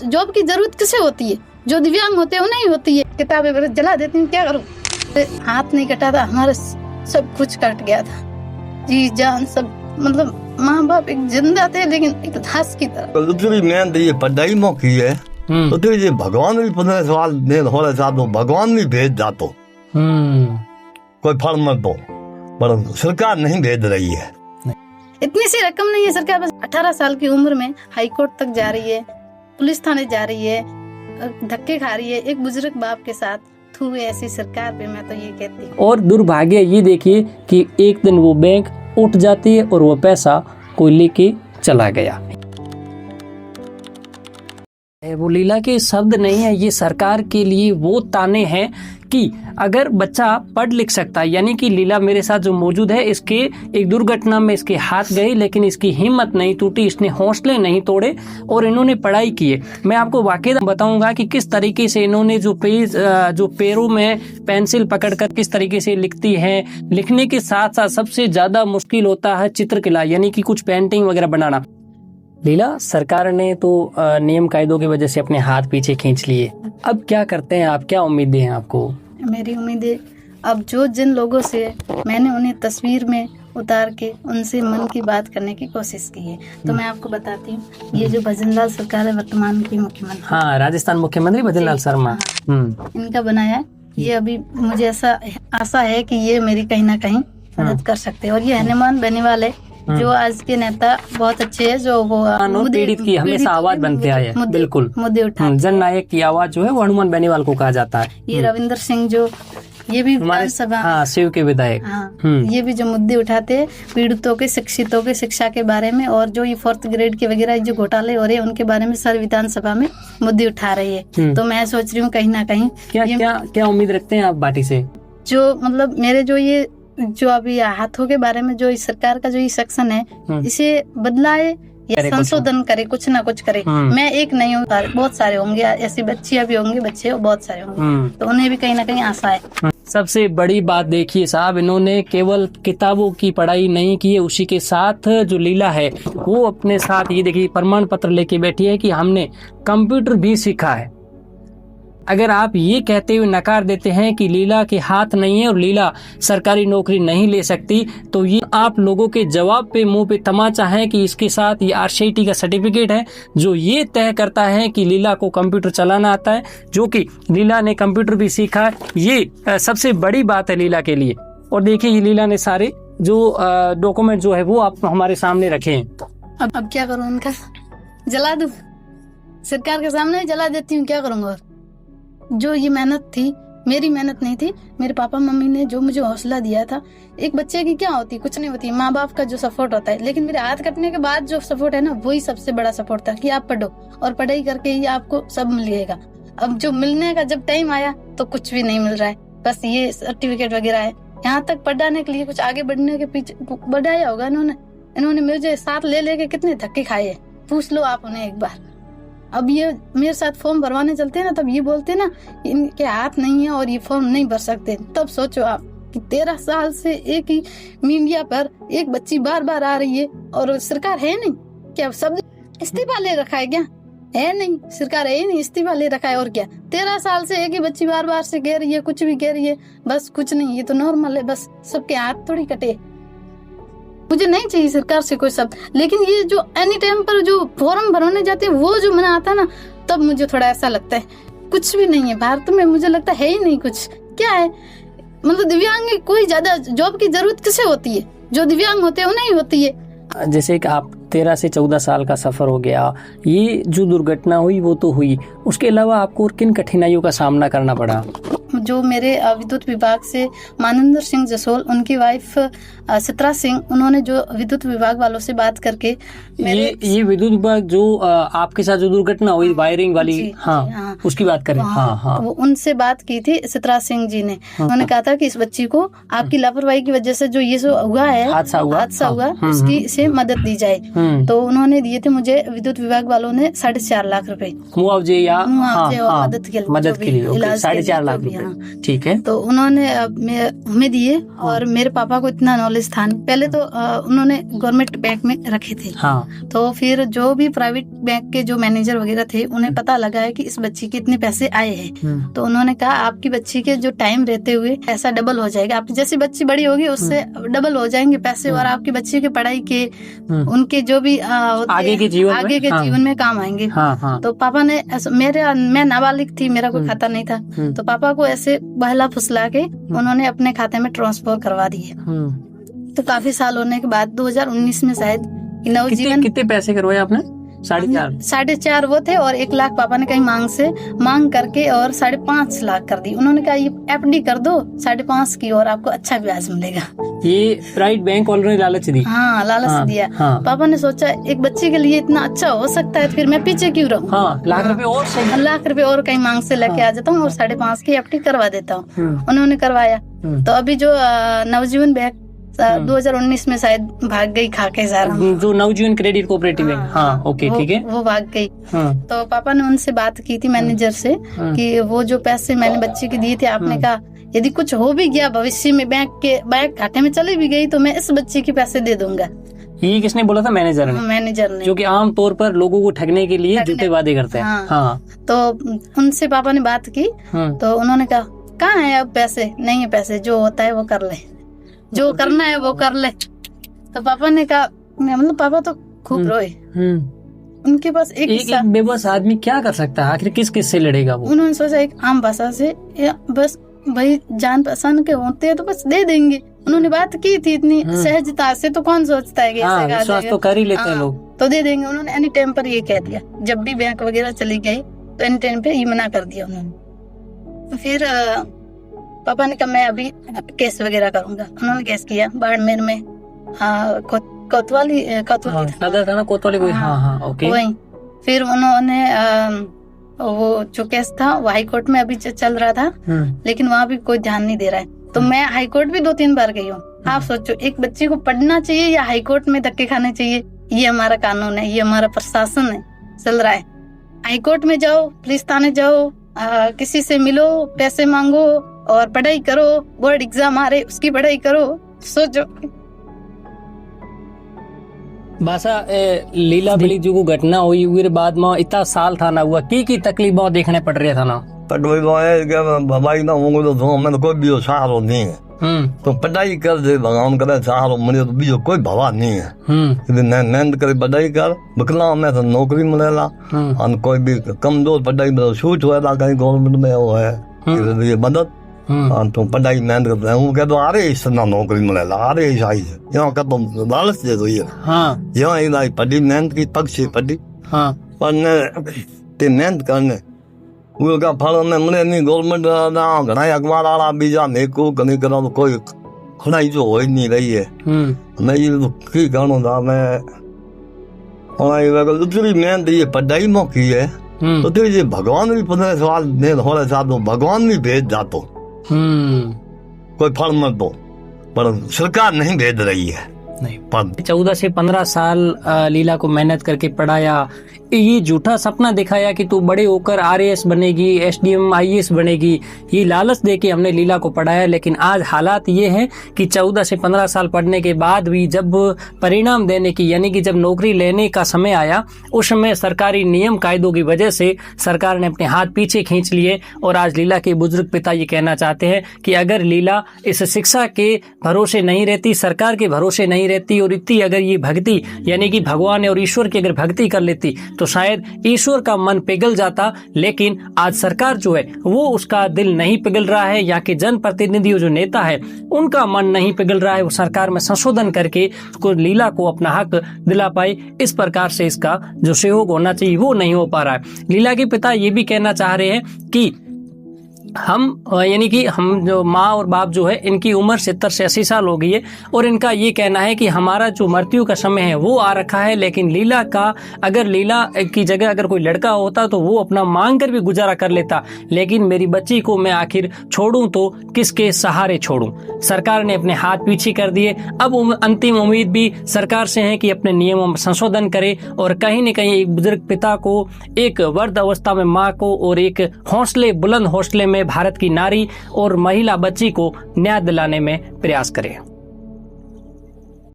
Job की जरूरत किसे होती है? जो दिव्यांग होते हैं उन्हें ही होती है। किताबें वगैरह जला देती हूँ, क्या करूँ? हाथ नहीं कटा था, हमारा सब कुछ कट गया था, जी जान सब। मतलब माँ बाप एक जिंदा थे लेकिन एक लाश की तरह। मैं ये पढ़ाई में की है तो ये भगवान भी 15 साल ने होने साथ भगवान भी भेज जातो कोई फल मत दो, पर सरकार नहीं भेज रही है। इतनी सी रकम नहीं है सरकार, बस 18 साल की उम्र में हाई कोर्ट तक जा रही है, पुलिस थाने जा रही है, धक्के खा रही है एक बुजुर्ग बाप के साथ। थू ऐसी सरकार पे मैं तो ये कहती हूँ। और दुर्भाग्य ये देखिए कि एक दिन वो बैंक उठ जाती है और वो पैसा कोई लेके चला गया। वो लीला के शब्द नहीं है, ये सरकार के लिए वो ताने हैं कि अगर बच्चा पढ़ लिख सकता है, यानी कि लीला मेरे साथ जो मौजूद है, इसके एक दुर्घटना में इसके हाथ गए लेकिन इसकी हिम्मत नहीं टूटी, इसने हौसले नहीं तोड़े और इन्होंने पढ़ाई की है। मैं आपको वाकई बताऊंगा कि किस तरीके से इन्होंने जो पैरों में पेंसिल पकड़कर किस तरीके से लिखती है। लिखने के साथ साथ सबसे ज्यादा मुश्किल होता है चित्रकला, यानी कि कुछ पेंटिंग वगैरह बनाना। लीला, सरकार ने तो नियम कायदों की वजह से अपने हाथ पीछे खींच लिए, अब क्या करते हैं आप? क्या उम्मीदें हैं आपको? मेरी उम्मीदें अब जो जिन लोगों से मैंने उन्हें तस्वीर में उतार के उनसे मन की बात करने की कोशिश की है, तो मैं आपको बताती हूँ, ये जो भजन लाल सरकार है वर्तमान की मुख्यमंत्री, हाँ, राजस्थान मुख्यमंत्री भजन लाल शर्मा, इनका बनाया है ये। अभी मुझे ऐसा आशा है कि ये मेरी कहीं ना कहीं मदद कर सकते हैं। और ये हनुमान बेनीवाल है जो आज के नेता बहुत अच्छे हैं, जो वो पीड़ित की हमेशा आवाज बनते आए हैं, बिल्कुल मुद्दे उठा। जन नायक की आवाज जो है वो हनुमान बेनीवाल को कहा जाता है। ये रविंदर सिंह जो ये भी विधानसभा, हाँ, शिव के विधायक, ये भी जो मुद्दे उठाते हैं पीड़ितों के, शिक्षितों के शिक्षा के बारे में, और जो ये 4th ग्रेड के वगैरह जो घोटाले हो रहे हैं उनके बारे में सर विधानसभा में मुद्दे उठा रही है। तो मैं सोच रही हूँ कहीं ना कहीं क्या उम्मीद रखते हैं आप बाटी से? जो मतलब मेरे जो अभी हाथों के बारे में जो इस सरकार का जो ये सेक्शन है, इसे बदलाए या संशोधन करे, कुछ ना कुछ करे। मैं एक नहीं हूँ, बहुत सारे होंगे, ऐसी बच्चियां भी होंगी, बच्चे बहुत सारे होंगे, तो उन्हें भी कहीं ना कहीं आशा है। सबसे बड़ी बात देखिए साहब, इन्होंने केवल किताबों की पढ़ाई नहीं की है, उसी के साथ जो लीला है वो अपने साथ ये देखिए प्रमाण पत्र लेके बैठी है कि हमने कंप्यूटर भी सीखा है। अगर आप ये कहते हुए नकार देते हैं कि लीला के हाथ नहीं है और लीला सरकारी नौकरी नहीं ले सकती, तो ये आप लोगों के जवाब पे मुंह पे तमाचा है कि इसके साथ ये RCT का सर्टिफिकेट है जो ये तय करता है कि लीला को कंप्यूटर चलाना आता है, जो कि लीला ने कंप्यूटर भी सीखा है। ये सबसे बड़ी बात है लीला के लिए। और देखिए ये लीला ने सारे जो डॉक्यूमेंट जो है वो आप हमारे सामने रखे हैं। अब क्या करूँ, उनका जला दूं? सरकार के सामने जला देती हूँ, क्या करूँगा? जो ये मेहनत थी, मेरी मेहनत नहीं थी, मेरे पापा मम्मी ने जो मुझे हौसला दिया था। एक बच्चे की क्या होती, कुछ नहीं होती, माँ बाप का जो सपोर्ट होता है, लेकिन मेरे हाथ कटने के बाद जो सपोर्ट है ना, वही सबसे बड़ा सपोर्ट था कि आप पढ़ो और पढ़ाई करके ही आपको सब मिलेगा। अब जो मिलने का जब टाइम आया तो कुछ भी नहीं मिल रहा है, बस ये सर्टिफिकेट वगैरह है। यहाँ तक पढ़ाने के लिए कुछ आगे बढ़ने के पीछे बढ़ाया होगा इन्होंने मुझे साथ ले लेके कितने धक्के खाए हैं, पूछ लो आप उन्हें एक बार। अब ये मेरे साथ फॉर्म भरवाने चलते हैं ना, तब ये बोलते हैं ना इनके हाथ नहीं है और ये फॉर्म नहीं भर सकते। तब सोचो आप कि 13 साल से एक ही मीडिया पर एक बच्ची बार बार आ रही है और सरकार है नहीं क्या? सब इस्तीफा ले रखा है क्या? है नहीं, सरकार है ही नहीं, इस्तीफा ले रखा है। और क्या 13 साल से एक ही बच्ची बार बार से कह रही है, कुछ भी कह रही है, बस कुछ नहीं, ये तो नॉर्मल है, बस सबके हाथ थोड़ी कटे। मुझे नहीं चाहिए सरकार से कोई शब्द, लेकिन ये जो एनी टाइम पर जो फॉर्म भरवाने जाते हैं वो जो मना आता है ना, तब मुझे थोड़ा ऐसा लगता है कुछ भी नहीं है भारत में। मुझे लगता है ही नहीं कुछ, क्या है मतलब दिव्यांग कोई ज्यादा जॉब की जरूरत किसे होती है? जो दिव्यांग होते हैं उन्हें ही होती है। जैसे कि आप 13 से 14 साल का सफर हो गया, ये जो दुर्घटना हुई वो तो हुई, उसके अलावा आपको और किन कठिनाइयों का सामना करना पड़ा? जो मेरे विद्युत विभाग से मानंदर सिंह जसोल, उनकी वाइफ चित्रा सिंह, उन्होंने जो विद्युत विभाग वालों से बात करके ये विद्युत विभाग जो आपके साथ जो दुर्घटना हुई वायरिंग वाली, हाँ, उसकी बात करें, हाँ, वो उनसे बात की थी चित्रा सिंह जी ने। उन्होंने कहा था कि इस बच्ची को आपकी लापरवाही की वजह से जो ये जो हुआ है हादसा हुआ उसकी से मदद दी जाए। तो उन्होंने दिए थे मुझे विद्युत विभाग वालों ने 4.5 लाख रुपए मुआवजे या मदद के लिए 4.5 लाख रुपए। ठीक है। तो उन्होंने हमें दिए और मेरे पापा को इतना नॉलेज था नहीं। पहले तो उन्होंने गवर्नमेंट बैंक में रखे थे। हाँ। तो फिर जो भी प्राइवेट बैंक के जो मैनेजर वगैरह थे उन्हें पता लगा है कि इस बच्ची के इतने पैसे आए हैं। तो उन्होंने कहा आपकी बच्ची के जो टाइम रहते हुए ऐसा डबल हो जाएगा, आप जैसी बच्ची बड़ी होगी उससे डबल हो जाएंगे पैसे, और आपकी बच्ची की पढ़ाई के उनके जो भी आगे के जीवन में काम आएंगे। हाँ। तो पापा ने मैं नाबालिग थी, मेरा कोई खाता नहीं था, तो पापा को ऐसे बहला फुसला के उन्होंने अपने खाते में ट्रांसफर करवा दिए। तो काफी साल होने के बाद 2019 में शायद नवजीवन। कितने पैसे करवाए आपने? 4.5 वो थे और 1 लाख पापा ने कहीं मांग करके और 5.5 लाख कर दी। उन्होंने कहा ये FD कर दो 5.5 की और आपको अच्छा ब्याज मिलेगा। ये प्राइवेट बैंक वालों ने लालच दी। हाँ, लालच दिया। हाँ। पापा ने सोचा एक बच्चे के लिए इतना अच्छा हो सकता है, फिर मैं पीछे क्यों रहूं। हाँ, लाख रुपए और कहीं मांग से लेके आ जाता हूँ और 5.5 की FD करवा देता हूँ। उन्होंने करवाया। तो अभी जो नवजीवन बैंक 2019 में शायद भाग गई खा के सारा, जो नवजीवन क्रेडिट कोऑपरेटिव बैंक। हाँ, ओके, ठीक है। वो भाग गई। तो पापा ने उनसे बात की थी मैनेजर से कि वो जो पैसे मैंने बच्चे के दिए थे, आपने कहा यदि कुछ हो भी गया भविष्य में बैंक घाटे में चली भी गई तो मैं इस बच्चे के पैसे दे दूंगा। ये किसने बोला था? मैनेजर ने। जो कि आम तौर पर लोगों को ठगने के लिए झूठे वादे करते हैं। हाँ। तो उनसे पापा ने बात की तो उन्होंने कहा कहाँ है अब पैसे? नहीं है पैसे, जो होता है वो कर ले, जो करना है वो कर ले। तो पापा ने कहा, मतलब पापा तो खूब रोए। उनके पास एक बेबस आदमी क्या कर सकता है? आखिर किस से लड़ेगा वो? उन्होंने सोचा एक आम भाषा से बस भाई जान पहचान के होते हैं तो बस दे देंगे। उन्होंने बात की थी इतनी सहजता से, तो कौन सोचता है कि विश्वास तो कर ही लेते हैं लोग, तो दे देंगे। उन्होंने एनी टाइम पर ये कह दिया, जब भी बैंक वगैरह चली गई तो एनी टाइम पे ये मना कर दिया उन्होंने। फिर पापा ने कहा मैं अभी केस वगैरह करूंगा। उन्होंने केस किया बाड़मेर में। कोतवाली कोई। हाँ, ओके। वही फिर उन्होंने वो जो केस था वो हाई कोर्ट में अभी चल रहा था, लेकिन वहाँ भी कोई ध्यान नहीं दे रहा है। तो मैं हाई कोर्ट भी 2-3 बार गई हूँ। आप सोचो एक बच्चे को पढ़ना चाहिए या हाई कोर्ट में धक्के खाने चाहिए? ये हमारा कानून है, ये हमारा प्रशासन है, चल रहा है। हाई कोर्ट में जाओ, पुलिस थाने जाओ, किसी से मिलो, पैसे मांगो और पढ़ाई करो, बोर्ड एग्जाम आ रहे उसकी पढ़ाई करो। सोचो बासा लीला बली जो घटना हुई उसके बाद में इतना साल था ना हुआ की तकलीफ देखने पड़ रही था ना। तकलीफ भाई ना होंगे तो मैं कोई भी सहारो नहीं है। तो पढ़ाई कर दे, भगवान करे सहारो मिले तो बीजो कोई भवा नहीं है। नैंद करे पढ़ाई कर, बकला में तो नौकरी मिलेला। और कोई भी कमजोर पढ़ाई में छूट हुआ कहीं गवर्नमेंट में वो है ये मदद। तो पढ़ाई मेहनत करते हैं कहते अरे इसना नौकरी मिलेला, अरे आई यहाँ का तो लालच दे दो ये। यहाँ पढ़ी मेहनत की पग से पढ़ी पढ़ने मेहनत करने उनका फल में मिले नहीं। गवर्नमेंट घना अखबार वाला बीजा मेरे को कहीं करा तो कोई खड़ाई जो हो ही नहीं रही है। मैं ये तो की कहूँ था मैं दूसरी मेहनत ये पढ़ाई में की है। तो ये भगवान भी 15 साल हो रहे साथ भगवान भी भेज जातो कोई फल मत दो, पर सरकार नहीं भेज रही है। नहीं, 14 से 15 साल लीला को मेहनत करके पढ़ाया, ये झूठा सपना दिखाया कि तू बड़े होकर RAS बनेगी, SDM IAS बनेगी, ये लालच देके हमने लीला को पढ़ाया। लेकिन आज हालात ये हैं कि 14 से 15 साल पढ़ने के बाद भी जब परिणाम देने की यानी कि जब नौकरी लेने का समय आया, उस समय सरकारी नियम कायदों की वजह से सरकार ने अपने हाथ पीछे खींच लिए। और आज लीला के बुजुर्ग पिता ये कहना चाहते हैं कि अगर लीला इस शिक्षा के भरोसे नहीं रहती, सरकार के भरोसे नहीं रहती और इतनी अगर ये भक्ति यानी कि भगवान और ईश्वर की अगर भक्ति कर लेती तो शायद ईश्वर का मन पिघल जाता। लेकिन आज सरकार जो है वो उसका दिल नहीं पिघल रहा है, या कि जनप्रतिनिधि जो नेता है उनका मन नहीं पिघल रहा है। वो सरकार में संशोधन करके उसको लीला को अपना हक दिला पाए, इस प्रकार से इसका जो सहयोग होना चाहिए वो नहीं हो पा रहा है। लीला के पिता ये भी कहना चाह रहे हैं कि हम यानी कि हम जो माँ और बाप जो है इनकी उम्र 70 से 80 साल हो गई है और इनका ये कहना है कि हमारा जो मृत्यु का समय है वो आ रखा है। लेकिन लीला का अगर लीला की जगह अगर कोई लड़का होता तो वो अपना मांग कर भी गुजारा कर लेता, लेकिन मेरी बच्ची को मैं आखिर छोड़ूं तो किसके सहारे छोड़ूं। सरकार ने अपने हाथ पीछे कर दिए। अब अंतिम उम्मीद भी सरकार से है कि अपने नियमों में संशोधन करे और कहीं न कहीं एक बुजुर्ग पिता को, एक वृद्ध अवस्था में माँ को और एक बुलंद हौसले में भारत की नारी और महिला बच्ची को न्याय दिलाने में प्रयास करें।